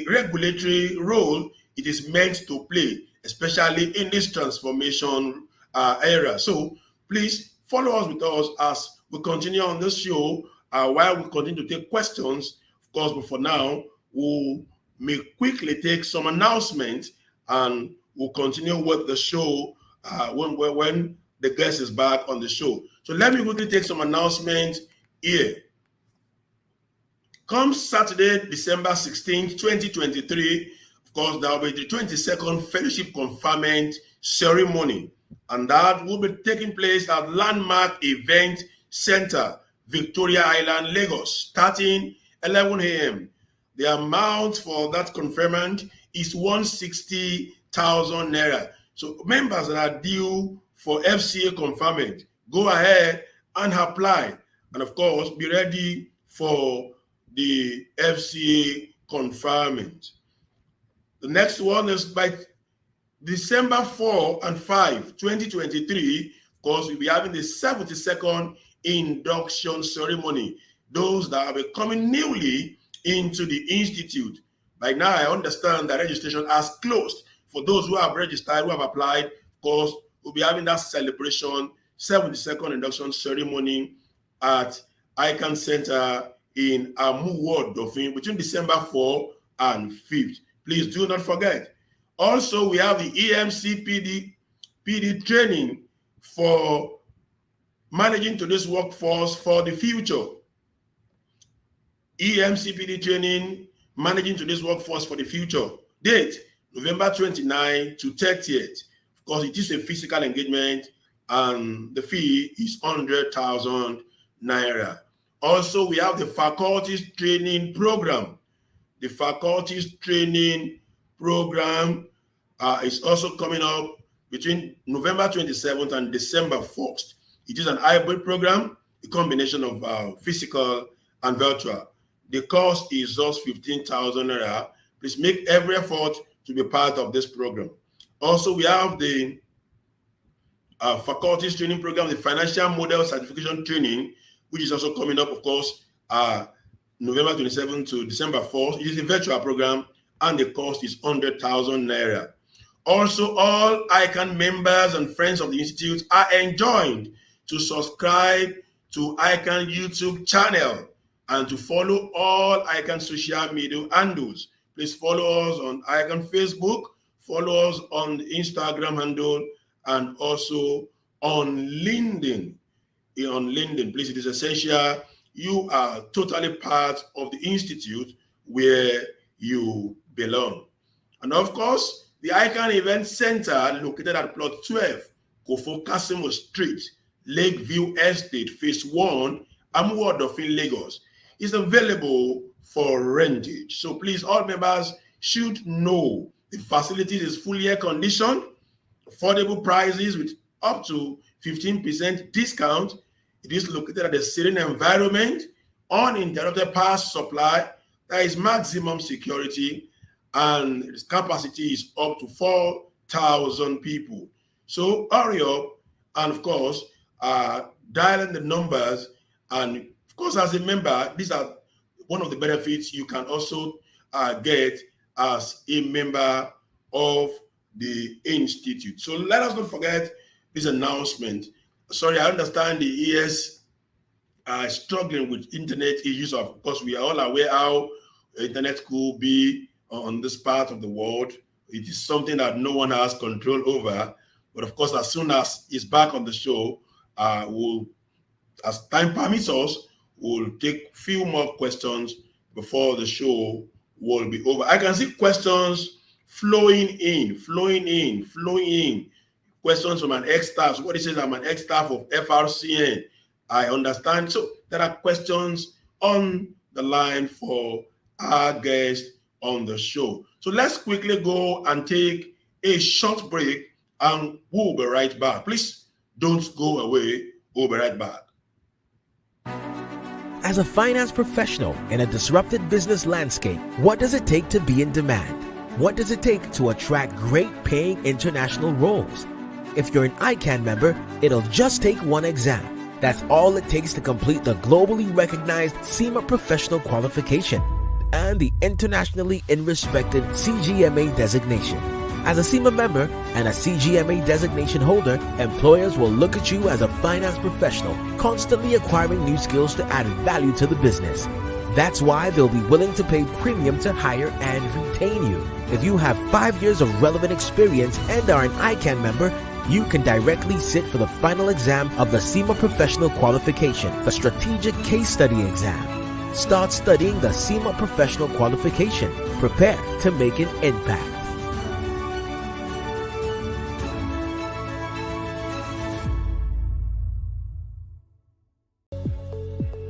regulatory role it is meant to play, especially in this transformation era. So please follow us with us as we continue on this show while we continue to take questions. Of course, but for now, we'll may quickly take some announcements and we'll continue with the show when the guest is back on the show. So let me quickly take some announcements here. Come Saturday, December 16th, 2023, of course, there will be the 22nd Fellowship Conferment Ceremony, and that will be taking place at Landmark Event Center, Victoria Island, Lagos, starting 11 a.m. The amount for that conferment is 160,000 naira. So members that are due for FCA conferment, go ahead and apply. And of course, be ready for the FCA conferment. The next one is by December 4 and 5, 2023, because we'll be having the 72nd induction ceremony. Those that are coming newly into the institute. By now, I understand that registration has closed. For those who have registered, who have applied, of course, we'll be having that celebration, 72nd induction ceremony at ICAN Center in Amu Dauphin between December 4 and 5th. Please do not forget. Also, we have the EMC PD training for managing today's workforce for the future. EMCPD training, managing today's workforce for the future. Date, November 29 to 30th. Of course, it is a physical engagement and the fee is 100,000 naira. Also, we have the faculties training program. The faculties training program is also coming up between November 27th and December 1st. It is an hybrid program, a combination of physical and virtual. The cost is just 15,000 naira. Please make every effort to be part of this program. Also, we have the faculties training program, the financial model certification training, which is also coming up, of course, November 27th to December 4th. It is a virtual program and the cost is 100,000 naira. Also, all ICAN members and friends of the Institute are enjoined to subscribe to ICAN YouTube channel and to follow all ICAN social media handles. Please follow us on ICAN Facebook, follow us on the Instagram handle, and also on LinkedIn. On LinkedIn, please, it is essential. You are totally part of the Institute where you belong. And of course, the ICAN Event Center, located at plot 12, Kofo Kasimo Street, Lakeview Estate, Phase 1, Amuwo Dauphin, Lagos, is available for rentage. So please, all members should know the facility is fully air-conditioned, affordable prices with up to 15% discount. It is located at a serene environment, uninterrupted power supply, there is maximum security, and its capacity is up to 4,000 people. So hurry up, and of course, dialing the numbers, and of course, as a member, these are one of the benefits you can also get as a member of the Institute. So let us not forget this announcement. Sorry, I understand the ES are struggling with internet issues. Of course, we are all aware how internet could be on this part of the world. It is something that no one has control over. But of course, as soon as it's back on the show, we'll, as time permits us, we'll take few more questions before the show will be over. I can see questions flowing in. Questions from an ex-staff. What he says, I'm an ex-staff of FRCN. I understand. So there are questions on the line for our guest on the show. So let's quickly go and take a short break and we'll be right back. Please don't go away. We'll be right back. As a finance professional in a disrupted business landscape, what does it take to be in demand? What does it take to attract great paying international roles? If you're an ICAN member, it'll just take one exam. That's all it takes to complete the globally recognized CIMA professional qualification and the internationally respected CGMA designation. As a CIMA member and a CGMA designation holder, employers will look at you as a finance professional, constantly acquiring new skills to add value to the business. That's why they'll be willing to pay premium to hire and retain you. If you have 5 years of relevant experience and are an ICAN member, you can directly sit for the final exam of the CIMA Professional Qualification, the Strategic Case Study exam. Start studying the CIMA Professional Qualification. Prepare to make an impact.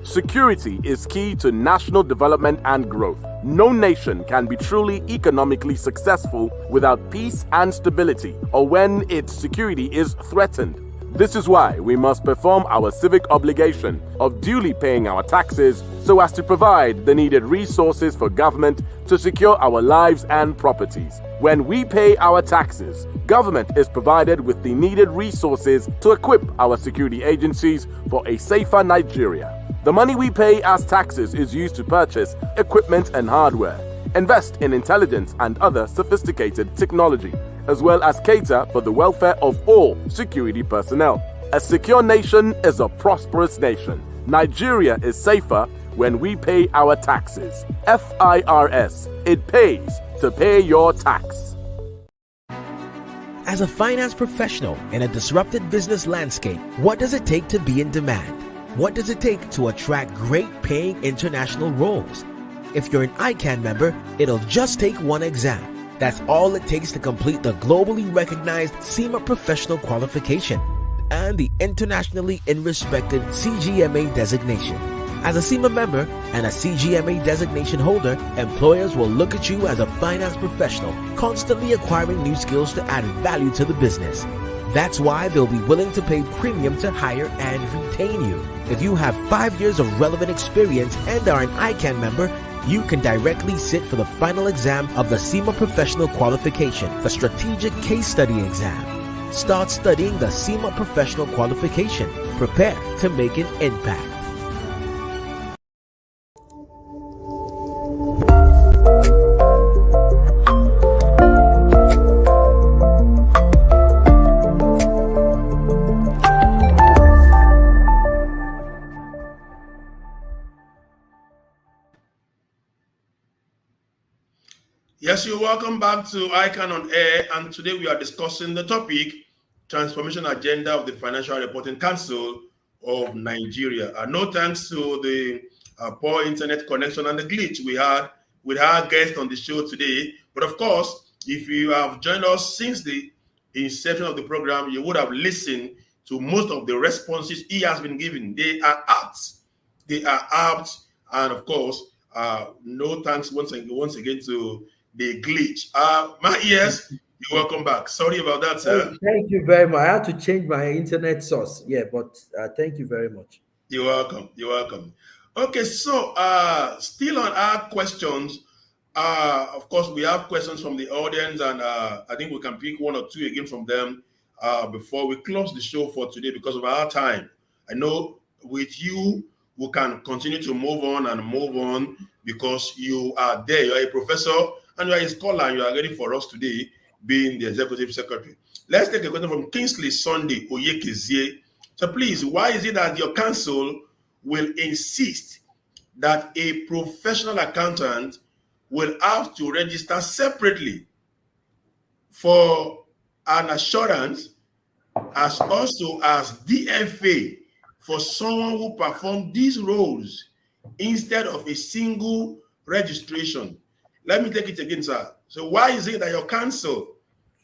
Security is key to national development and growth. No nation can be truly economically successful without peace and stability, or when its security is threatened. This is why we must perform our civic obligation of duly paying our taxes so as to provide the needed resources for government to secure our lives and properties. When we pay our taxes, government is provided with the needed resources to equip our security agencies for a safer Nigeria. The money we pay as taxes is used to purchase equipment and hardware, invest in intelligence and other sophisticated technology, as well as cater for the welfare of all security personnel. A secure nation is a prosperous nation. Nigeria is safer when we pay our taxes. FIRS, it pays to pay your tax. As a finance professional in a disrupted business landscape, what does it take to be in demand? What does it take to attract great paying international roles? If you're an ICAN member, it'll just take one exam. That's all it takes to complete the globally recognized CIMA professional qualification and the internationally respected CGMA designation. As a CIMA member and a CGMA designation holder, employers will look at you as a finance professional, constantly acquiring new skills to add value to the business. That's why they'll be willing to pay premium to hire and retain you. If you have 5 years of relevant experience and are an ICAN member, you can directly sit for the final exam of the CIMA Professional Qualification, the Strategic Case Study Exam. Start studying the CIMA Professional Qualification. Prepare to make an impact. Yes, you're welcome back to ICAN on Air, and today we are discussing the topic, Transformation Agenda of the Financial Reporting Council of Nigeria. No thanks to the poor internet connection and the glitch we had with our guest on the show today. But of course, if you have joined us since the inception of the program, you would have listened to most of the responses he has been giving. They are apt. They are apt. And of course, no thanks once again to the glitch. My ears, you're welcome back. Sorry about that, sir. Thank you very much. I had to change my internet source. Yeah, but thank you very much. You're welcome. You're welcome. Okay, so still on our questions. Of course, we have questions from the audience, and I think we can pick one or two again from them before we close the show for today because of our time. I know with you, we can continue to move on because you are there. You are a professor and you are a scholar, and you are ready for us today, being the executive secretary. Let's take a question from Kingsley Sunday Oyekezie. So please, why is it that your council will insist that a professional accountant will have to register separately for an assurance as also as DFA for someone who performed these roles instead of a single registration? Let me take it again, sir. So why is it that your council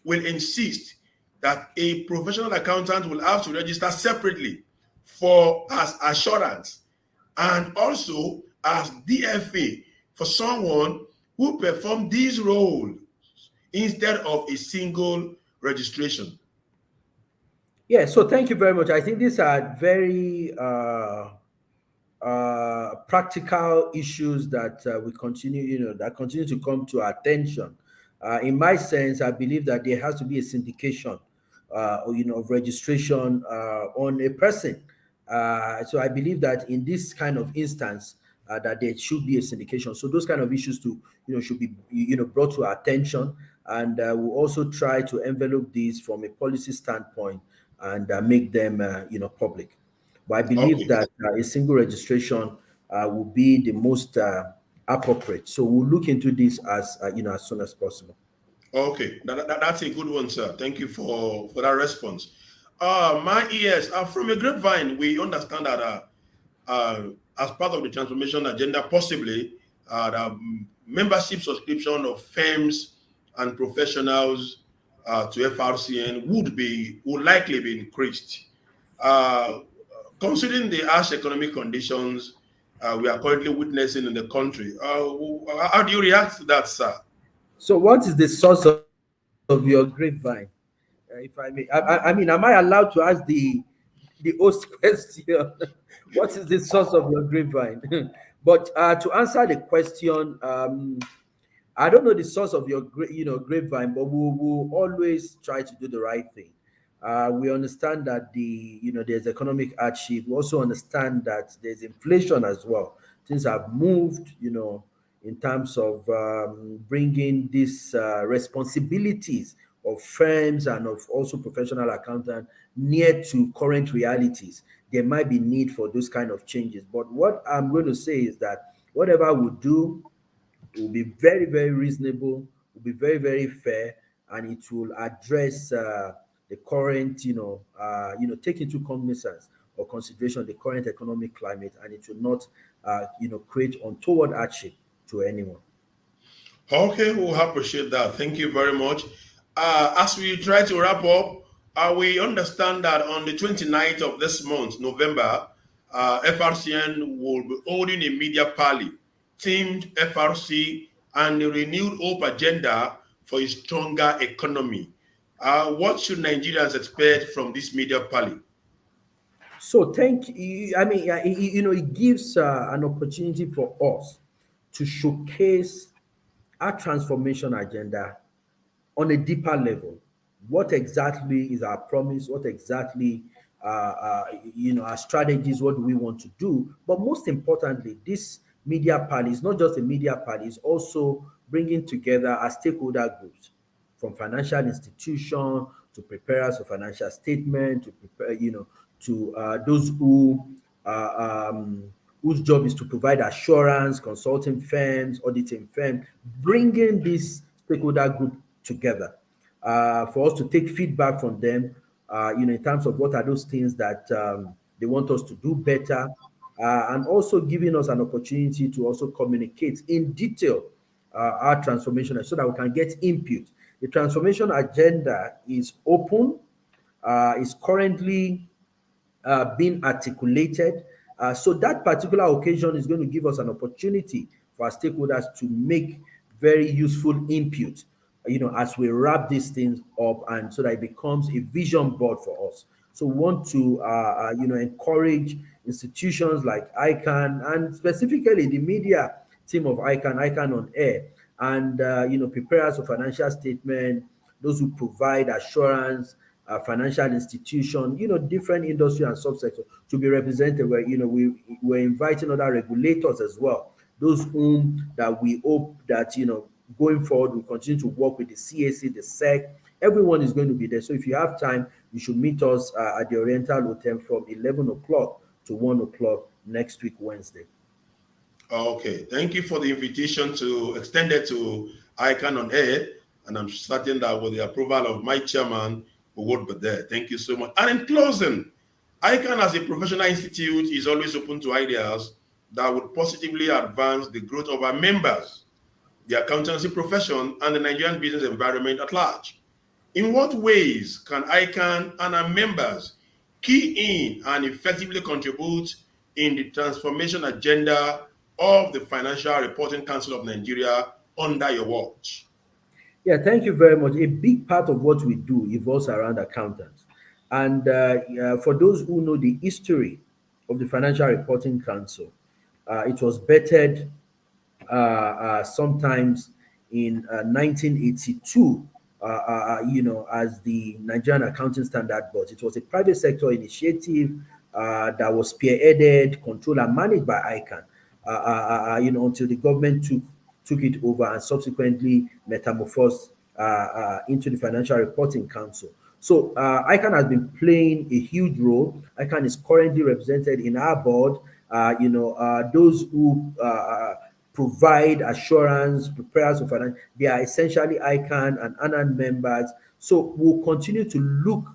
will insist that a professional accountant will have to register separately for as assurance and also as DFA for someone who performed these roles instead of a single registration? Yeah, so thank you very much. I think these are very practical issues that we continue, that continue to come to our attention. In my sense, I believe that there has to be a syndication, of registration on a person. So I believe that in this kind of instance, that there should be a syndication. So those kind of issues should be, brought to our attention, and we'll also try to envelope these from a policy standpoint and make them, public. But I believe that a single registration will be the most appropriate. So we'll look into this as soon as possible. Okay, that's a good one, sir. Thank you for that response. My ears, from a grapevine, we understand that as part of the transformation agenda, possibly the membership subscription of firms and professionals to FRCN would likely be increased. Considering the harsh economic conditions we are currently witnessing in the country, how do you react to that, sir? So what is the source of your grapevine? if I may, I mean, am I allowed to ask the host question? What is the source of your grapevine? But to answer the question, I don't know the source of your grapevine, but we'll always try to do the right thing. We understand that there's economic hardship. We also understand that there's inflation as well. Things have moved, in terms of bringing these responsibilities of firms and of also professional accountants near to current realities. There might be need for those kind of changes. But what I'm going to say is that whatever we do, it will be very, very reasonable, will be very, very fair, and it will address the current, take into cognizance or consideration the current economic climate, and it will not, create untoward hardship to anyone. Okay, we'll appreciate that. Thank you very much. As we try to wrap up, we understand that on the 29th of this month, November, FRCN will be holding a media party themed FRC and a renewed hope agenda for a stronger economy. What should Nigerians expect from this media party? So thank you. I mean, it gives an opportunity for us to showcase our transformation agenda on a deeper level. What exactly is our promise? What exactly, our strategies? What do we want to do? But most importantly, this media panel is not just a media panel; it's also bringing together our stakeholder groups, from financial institution to preparers of financial statement to prepare, to those whose job is to provide assurance, consulting firms, auditing firms, bringing this stakeholder group together for us to take feedback from them, in terms of what are those things that they want us to do better, and also giving us an opportunity to also communicate in detail our transformation so that we can get input. The transformation agenda is open, is currently being articulated. So that particular occasion is going to give us an opportunity for our stakeholders to make very useful input, as we wrap these things up, and so that it becomes a vision board for us. So we want to, encourage institutions like ICAN and specifically the media team of ICAN on Air, and preparers of financial statement, those who provide assurance, financial institution, different industry and subsector to be represented. Where we're inviting other regulators as well, those whom that we hope that going forward we continue to work with the CAC, the SEC. Everyone is going to be there. So if you have time, you should meet us at the Oriental Hotel from 11 o'clock to 1 o'clock next week, Wednesday. Okay, thank you for the invitation to extend it to ICAN on Air, and I'm certain that with the approval of my chairman, we would be there. Thank you so much. And in closing, ICAN as a professional institute is always open to ideas that would positively advance the growth of our members, the accountancy profession, and the Nigerian business environment at large. In what ways can ICAN and our members key in and effectively contribute in the transformation agenda of the Financial Reporting Council of Nigeria under your watch? Yeah, thank you very much. A big part of what we do evolves around accountants. And for those who know the history of the Financial Reporting Council, it was bettered sometimes in 1982, as the Nigerian Accounting Standard Board. It was a private sector initiative that was spearheaded, controlled, and managed by ICAN, until the government took it over and subsequently metamorphosed into the Financial Reporting Council. So ICAN has been playing a huge role. ICAN is currently represented in our board. Those who provide assurance, preparers of finance, they are essentially ICAN and ANAN members. So we'll continue to look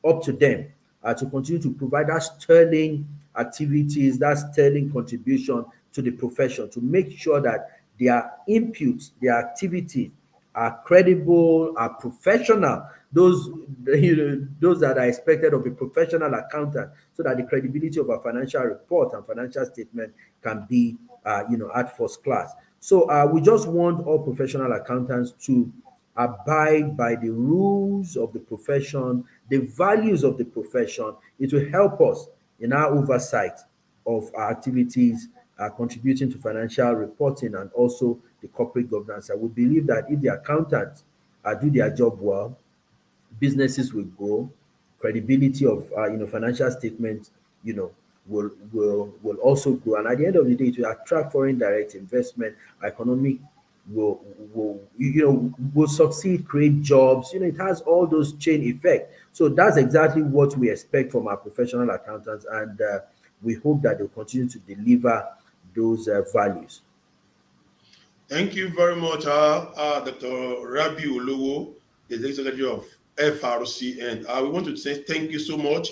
up to them to continue to provide that sterling activities, that sterling contribution to the profession, to make sure that their inputs, their activities are credible, are professional, those that are expected of a professional accountant, so that the credibility of a financial report and financial statement can be at first class. So we just want all professional accountants to abide by the rules of the profession, the values of the profession. It will help us in our oversight of our activities, contributing to financial reporting and also the corporate governance. I would believe that if the accountants do their job well, businesses will grow, credibility of financial statements, will also grow, and at the end of the day, it will attract foreign direct investment. Economic will succeed, create jobs. It has all those chain effect. So that's exactly what we expect from our professional accountants, and we hope that they'll continue to deliver those values. Thank you very much, Dr. Rabi Olowo, the Executive of FRC. And we want to say thank you so much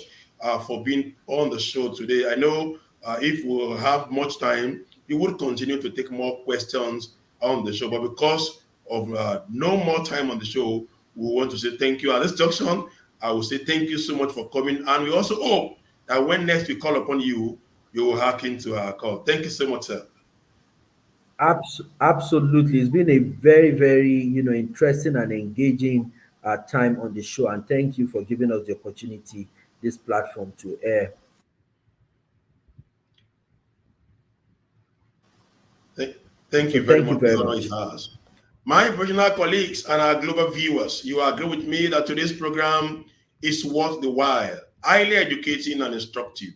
for being on the show today. I know if we'll have much time, you will continue to take more questions on the show. But because of no more time on the show, we want to say thank you. At this junction, I will say thank you so much for coming. And we also hope that when next we call upon you, you will hack into our call. Thank you so much, sir. Absolutely, it's been a very, very interesting and engaging time on the show, and thank you for giving us the opportunity, this platform to air. Thank So you very thank you much. The very honor is much. ours. My professional colleagues and our global viewers, you agree with me that today's program is worth the while, highly educating and instructive.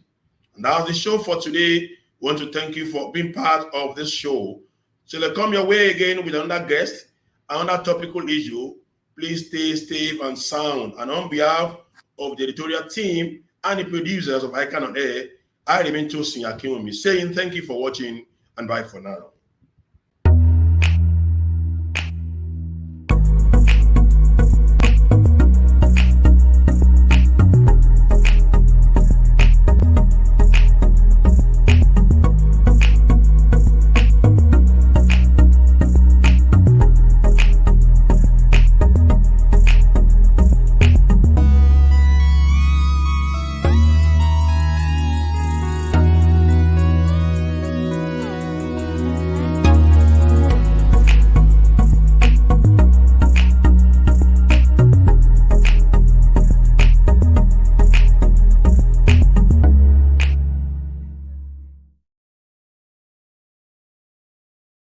And that's the show for today. We want to thank you for being part of this show. So they come your way again with another guest, another topical issue. Please stay safe and sound. And on behalf of the editorial team and the producers of ICAN on Air, I remain Tosin Akinwumi saying thank you for watching and bye for now.